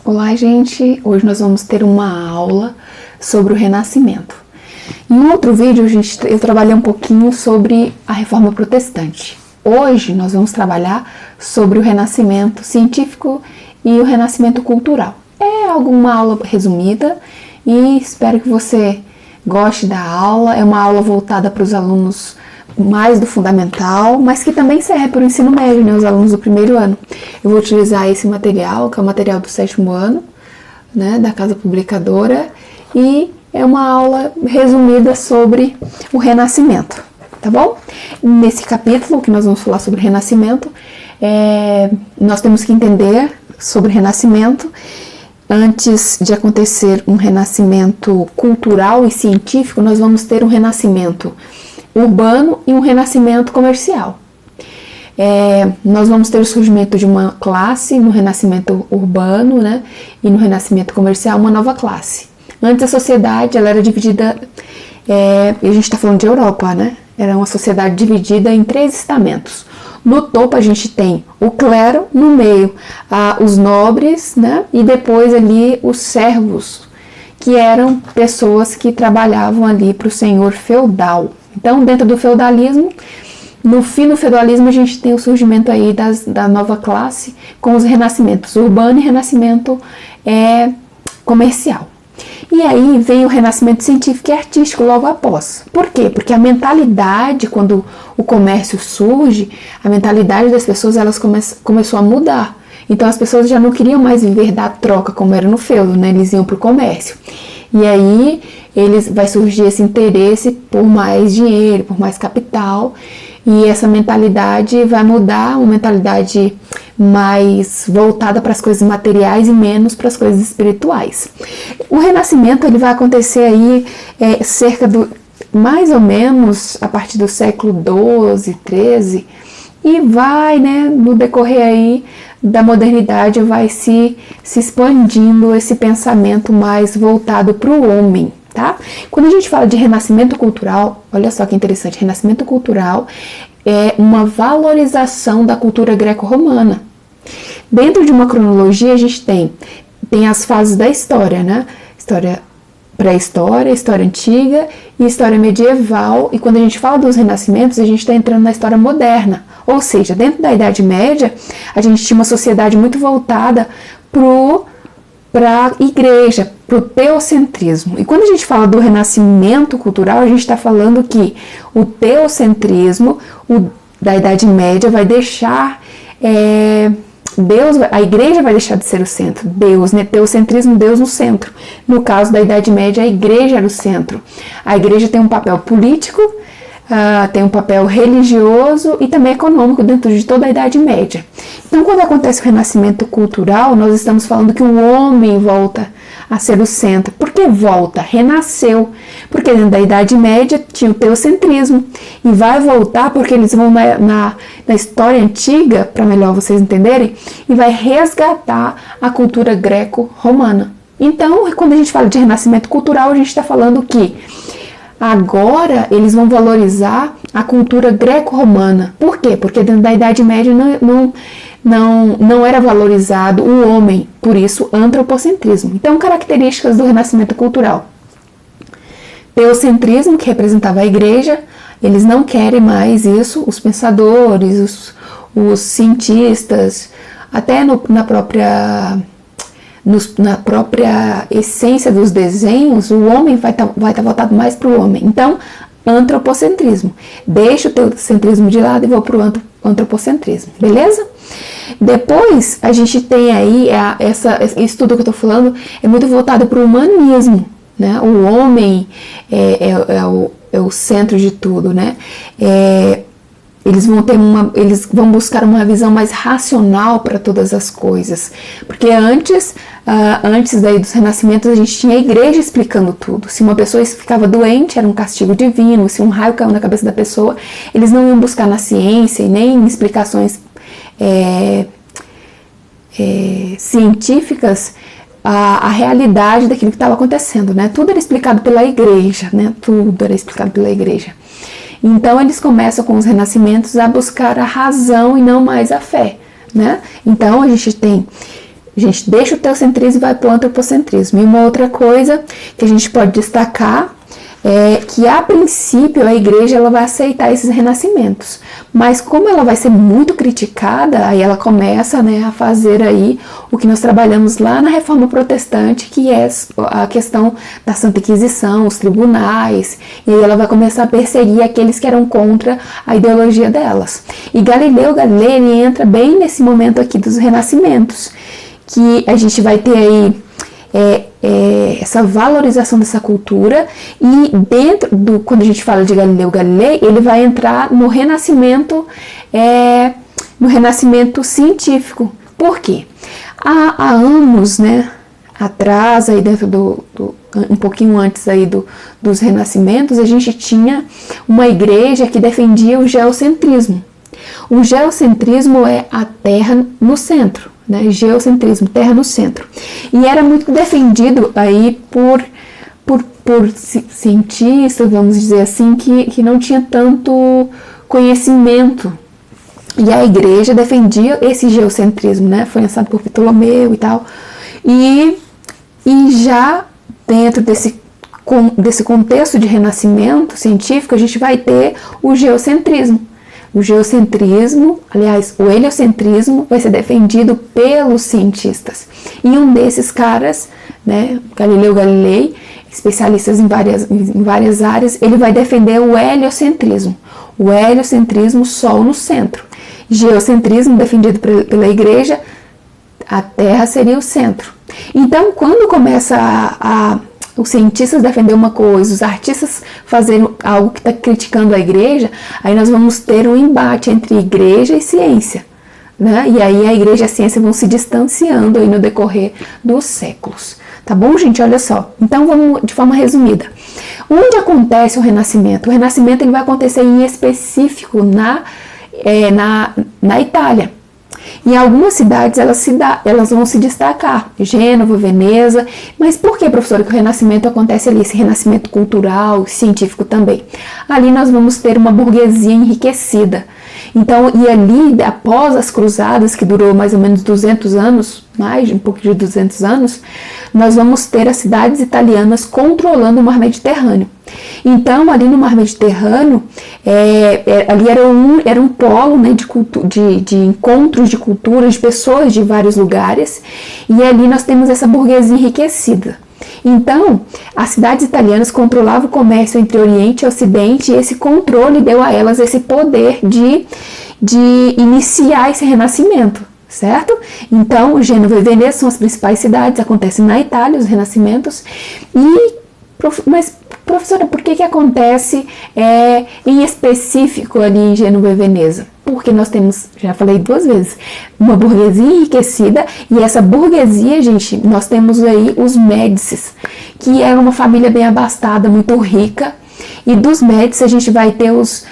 Olá, gente! Hoje nós vamos ter uma aula sobre o Renascimento. Em outro vídeo, eu trabalhei um pouquinho sobre a Reforma Protestante. Hoje nós vamos trabalhar sobre o Renascimento científico e o Renascimento cultural. É uma aula resumida e espero que você goste da aula. É uma aula voltada para os alunos mais do fundamental, mas que também serve para o ensino médio, né, os alunos do primeiro ano. Eu vou utilizar esse material, que é o material do 7º ano, né, da Casa Publicadora, e é uma aula resumida sobre o Renascimento, tá bom? Nesse capítulo que nós vamos falar sobre o Renascimento, nós temos que entender sobre o Renascimento. Antes de acontecer um renascimento cultural e científico, nós vamos ter um renascimento urbano e um renascimento comercial. Nós vamos ter o surgimento de uma classe no renascimento urbano, né, e no renascimento comercial uma nova classe. Antes a sociedade ela era dividida, e a gente está falando de Europa, né, era uma sociedade dividida em 3 estamentos. No topo a gente tem o clero, no meio os nobres, né, e depois ali os servos, que eram pessoas que trabalhavam ali para o senhor feudal. Então, dentro do feudalismo, no fim do feudalismo, a gente tem o surgimento aí da nova classe com os renascimentos urbano e renascimento comercial. E aí vem o renascimento científico e artístico logo após. Por quê? Porque a mentalidade, quando o comércio surge, a mentalidade das pessoas começou a mudar. Então as pessoas já não queriam mais viver da troca como era no feudo, né? Eles iam para o comércio. E aí vai surgir esse interesse por mais dinheiro, por mais capital, e essa mentalidade vai mudar, uma mentalidade mais voltada para as coisas materiais e menos para as coisas espirituais. O Renascimento ele vai acontecer aí cerca do, mais ou menos a partir do século XII, XIII, e vai, né, no decorrer aí da modernidade, vai se expandindo esse pensamento mais voltado para o homem, tá? Quando a gente fala de renascimento cultural, olha só que interessante, renascimento cultural é uma valorização da cultura greco-romana. Dentro de uma cronologia a gente tem as fases da história, né? História pré-história, história antiga e história medieval, e quando a gente fala dos renascimentos, a gente está entrando na história moderna, ou seja, dentro da Idade Média, a gente tinha uma sociedade muito voltada para a igreja, para o teocentrismo. E quando a gente fala do renascimento cultural, a gente está falando que o teocentrismo da Idade Média vai deixar a igreja vai deixar de ser o centro, Deus, né? Teocentrismo, Deus no centro. No caso da Idade Média, a igreja era o centro. A igreja tem um papel político, tem um papel religioso e também econômico dentro de toda a Idade Média. Então, quando acontece o renascimento cultural, nós estamos falando que o homem volta a ser o centro. Por que volta? Renasceu. Porque dentro da Idade Média tinha o teocentrismo. E vai voltar porque eles vão na história antiga, para melhor vocês entenderem, e vai resgatar a cultura greco-romana. Então, quando a gente fala de renascimento cultural, a gente está falando que agora eles vão valorizar a cultura greco-romana. Por quê? Porque dentro da Idade Média não era valorizado o homem, por isso antropocentrismo. Então, características do renascimento cultural. Teocentrismo, que representava a igreja, eles não querem mais isso, os pensadores, os cientistas, até na própria essência dos desenhos, o homem vai estar voltado mais para o homem. Então, antropocentrismo. Deixa o teocentrismo de lado e vou para o antropocentrismo, beleza? Depois, a gente tem aí, isso tudo que eu estou falando é muito voltado para o humanismo, né? O homem é o centro de tudo, né? Eles vão buscar uma visão mais racional para todas as coisas, porque antes daí dos renascimentos a gente tinha a igreja explicando tudo. Se uma pessoa ficava doente era um castigo divino, se um raio caiu na cabeça da pessoa, eles não iam buscar na ciência e nem em explicações científicas a realidade daquilo que estava acontecendo, né? Tudo era explicado pela igreja, né? Tudo era explicado pela igreja. Então eles começam com os renascimentos a buscar a razão e não mais a fé, né? Então a gente tem A gente deixa o teocentrismo e vai para o antropocentrismo. E uma outra coisa que a gente pode destacar é que, a princípio, a igreja ela vai aceitar esses renascimentos, mas como ela vai ser muito criticada, aí ela começa, né, a fazer aí o que nós trabalhamos lá na Reforma Protestante, que é a questão da Santa Inquisição, os tribunais, e aí ela vai começar a perseguir aqueles que eram contra a ideologia delas. E Galileu Galilei ele entra bem nesse momento aqui dos renascimentos, que a gente vai ter aí essa valorização dessa cultura, e dentro do, quando a gente fala de Galileu Galilei, ele vai entrar no renascimento científico. Por quê? Há anos, né, atrás, aí dentro um pouquinho antes aí dos renascimentos, a gente tinha uma igreja que defendia o geocentrismo. O geocentrismo é a Terra no centro, né? Geocentrismo, Terra no centro. E era muito defendido aí por cientistas, vamos dizer assim, que não tinha tanto conhecimento. E a igreja defendia esse geocentrismo, né? Foi lançado por Ptolomeu e tal. E já dentro desse contexto de renascimento científico, a gente vai ter o geocentrismo. O geocentrismo, aliás, o heliocentrismo vai ser defendido pelos cientistas. E um desses caras, né, Galileu Galilei, especialistas em várias áreas, ele vai defender o heliocentrismo. O heliocentrismo, Sol no centro. Geocentrismo, defendido pela igreja, a Terra seria o centro. Então, quando começa os cientistas defender uma coisa, os artistas fazerem algo que está criticando a igreja, aí nós vamos ter um embate entre igreja e ciência, né? E aí a igreja e a ciência vão se distanciando aí no decorrer dos séculos. Tá bom, gente? Olha só. Então, vamos de forma resumida. Onde acontece o renascimento? O renascimento ele vai acontecer em específico na Itália. Em algumas cidades elas vão se destacar, Gênova, Veneza. Mas por que, professora, que o renascimento acontece ali, esse renascimento cultural, científico também? Ali nós vamos ter uma burguesia enriquecida. Então, e ali, após as cruzadas, que durou mais ou menos 200 anos, mais de um pouco de 200 anos, nós vamos ter as cidades italianas controlando o mar Mediterrâneo. Então, ali no mar Mediterrâneo, ali era um polo, né, de encontros de culturas, de pessoas de vários lugares, e ali nós temos essa burguesia enriquecida. Então, as cidades italianas controlavam o comércio entre Oriente e Ocidente, e esse controle deu a elas esse poder de iniciar esse renascimento, certo? Então, Gênova e Veneza são as principais cidades, acontecem na Itália os renascimentos. Mas, professora, por que acontece em específico ali em Gênova e Veneza? Porque nós temos, já falei 2 vezes, uma burguesia enriquecida, e essa burguesia, gente, nós temos aí os Médicis, que era uma família bem abastada, muito rica, e dos Médicis a gente vai ter os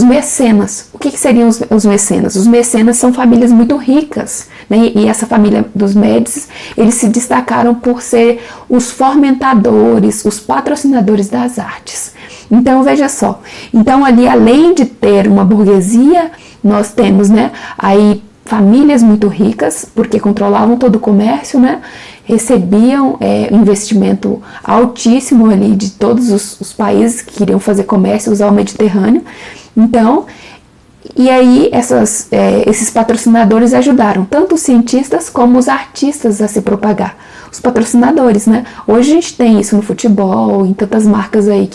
mecenas. O que seriam os mecenas? Os mecenas são famílias muito ricas, né? E essa família dos Médicis, eles se destacaram por ser os fomentadores, os patrocinadores das artes. Então, veja só. Então, ali, além de ter uma burguesia, nós temos, né, aí famílias muito ricas, porque controlavam todo o comércio, né? Recebiam investimento altíssimo ali de todos os países que queriam fazer comércio, usar o Mediterrâneo. Então, e aí esses patrocinadores ajudaram tanto os cientistas como os artistas a se propagar. Os patrocinadores, né? Hoje a gente tem isso no futebol, em tantas marcas aí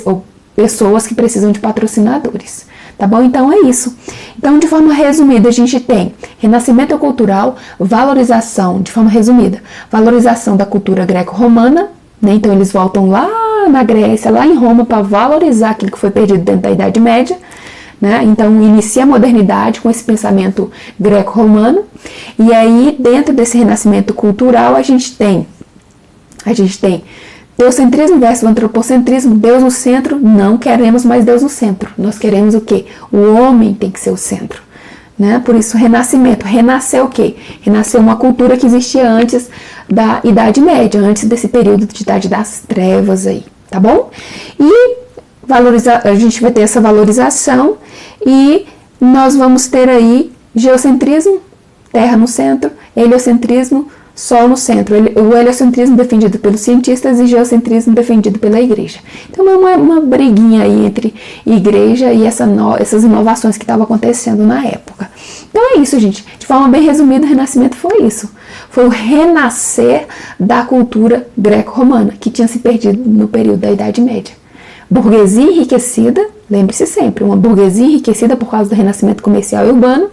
ou pessoas que precisam de patrocinadores. Tá bom? Então é isso. Então, de forma resumida, a gente tem renascimento cultural, valorização, de forma resumida, valorização da cultura greco-romana, né? Então eles voltam lá na Grécia, lá em Roma, para valorizar aquilo que foi perdido dentro da Idade Média, né? Então inicia a modernidade com esse pensamento greco-romano. E aí, dentro desse renascimento cultural, a gente tem teocentrismo versus antropocentrismo. Deus no centro, não queremos mais Deus no centro. Nós queremos o quê? O homem tem que ser o centro, né? Por isso, renascimento. Renasceu o quê? Renasceu uma cultura que existia antes da Idade Média, antes desse período de Idade das Trevas aí, tá bom? E a gente vai ter essa valorização, e nós vamos ter aí geocentrismo, Terra no centro, heliocentrismo, Sol no centro. O heliocentrismo defendido pelos cientistas e geocentrismo defendido pela igreja. Então é uma briguinha aí entre igreja e essas inovações que estavam acontecendo na época. Então é isso, gente. De forma bem resumida, o Renascimento foi isso. Foi o renascer da cultura greco-romana, que tinha se perdido no período da Idade Média. Burguesia enriquecida, lembre-se sempre, uma burguesia enriquecida por causa do renascimento comercial e urbano,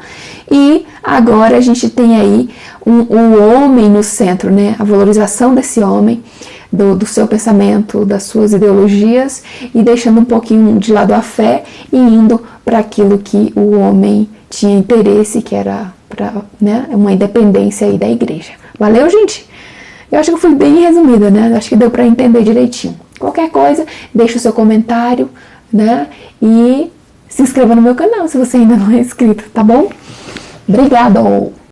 e agora a gente tem aí o homem no centro, né? A valorização desse homem, do seu pensamento, das suas ideologias, e deixando um pouquinho de lado a fé e indo para aquilo que o homem tinha interesse, que era né, uma independência aí da igreja. Valeu, gente? Eu acho que eu fui bem resumida, né? Acho que deu para entender direitinho. Qualquer coisa, deixa o seu comentário, né? E se inscreva no meu canal se você ainda não é inscrito, tá bom? Obrigada!